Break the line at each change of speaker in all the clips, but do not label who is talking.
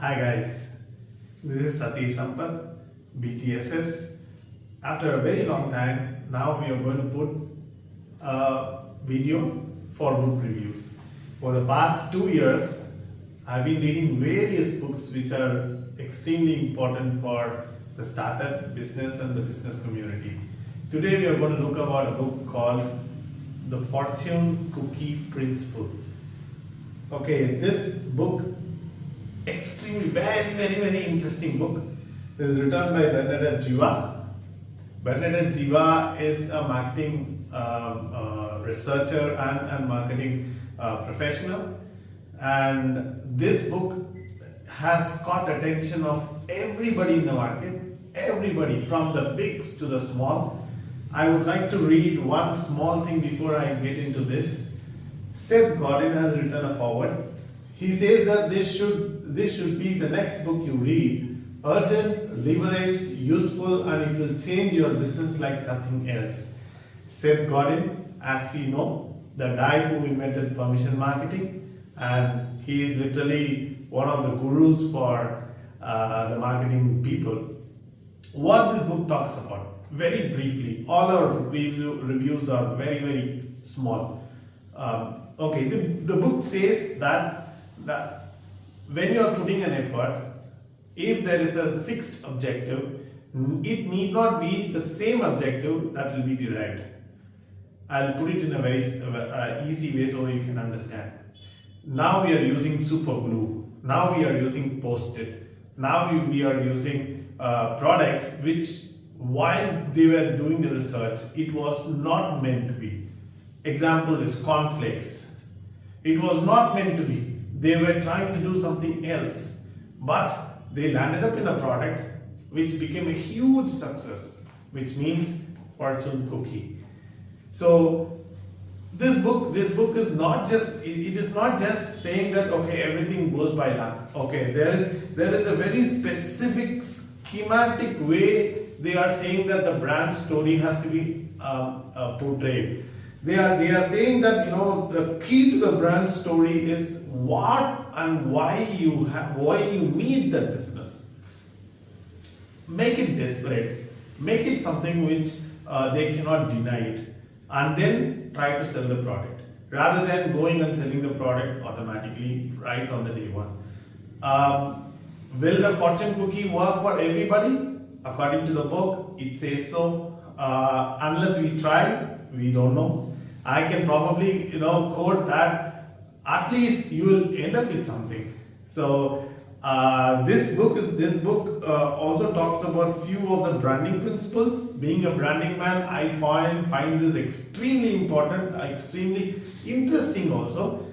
Hi guys, this is Satish Sampath, BTSS. After a very long time, now we are going to put a video for book reviews. For the past 2 years, I've been reading various books which are extremely important for the startup business and the business community. Today we are going to look about a book called The Fortune Cookie Principle. Okay, this book extremely very interesting book. It is written by Bernadette Jiwa. Bernadette Jiwa is a marketing researcher and marketing professional, and this book has caught attention of everybody in the market, everybody from the bigs to the small. I would like to read one small thing before I get into this. Seth Godin has written a foreword. He says that this should be the next book you read. Urgent, leveraged, useful, and it will change your business like nothing else. Seth Godin, as we know, the guy who invented permission marketing, and he is literally one of the gurus for the marketing people. What this book talks about, very briefly, all our book reviews are very small. Okay, the book says that when you are putting an effort, if there is a fixed objective, it need not be the same objective that will be derived. I'll put it in a very easy way so you can understand. Now we are using super glue. Now we are using post-it. Now we are using products which, while they were doing the research, it was not meant to be. Example is cornflakes. It was not meant to be. They were trying to do something else, but they landed up in a product which became a huge success, which means fortune cookie. So this book is not just, it is not just saying that okay, everything goes by luck. Okay, there is a very specific schematic way they are saying that the brand story has to be portrayed. They are saying that the key to the brand story is what and why you need that business. Make it desperate, make it something which they cannot deny it, and then try to sell the product rather than going and selling the product automatically right on the day one. Will the fortune cookie work for everybody? According to the book, it says so. Unless we try, we don't know. I can probably quote that at least you will end up with something. So this book also talks about few of the branding principles. Being a branding man, I find this extremely important, extremely interesting also.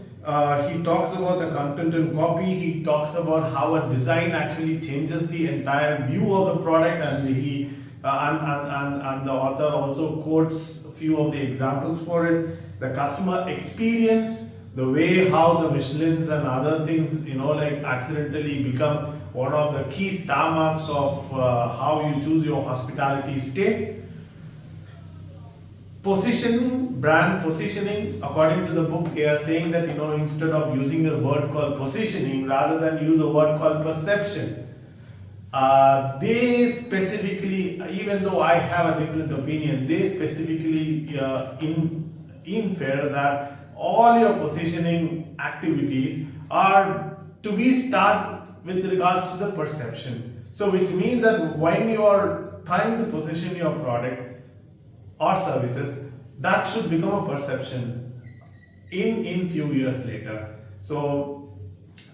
He talks about the content and copy. He talks about how a design actually changes the entire view of the product, and he and the author also quotes a few of the examples for it. The customer experience, the way how the Michelins and other things like accidentally become one of the key star marks of how you choose your hospitality stay. Positioning, brand positioning, according to the book, they are saying that instead of using a word called positioning, rather than use a word called perception, they specifically, even though I have a different opinion, they specifically infer that all your positioning activities are to be start with regards to the perception. So which means that when you are trying to position your product or services, that should become a perception in few years later. So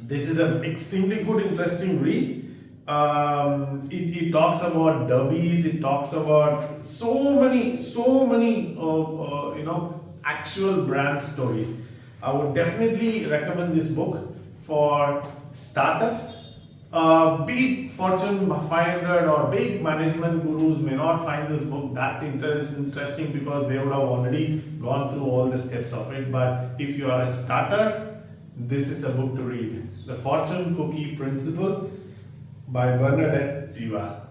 this is an extremely good, interesting read. It talks about derbies. It talks about so many actual brand stories. I would definitely recommend this book for startups. Big Fortune 500 or big management gurus may not find this book that interesting because they would have already gone through all the steps of it. But if you are a starter, this is a book to read. The Fortune Cookie Principle by Bernadette Jiwa.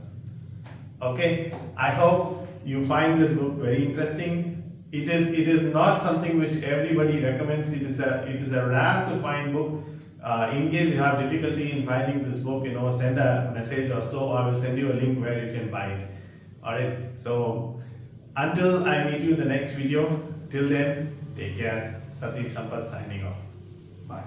Okay, I hope you find this book very interesting. It is not something which everybody recommends. It is a rare to find book. In case you have difficulty in finding this book, send a message or so. I will send you a link where you can buy it. Alright, so until I meet you in the next video, till then, take care. Satish Sampath signing off. Bye.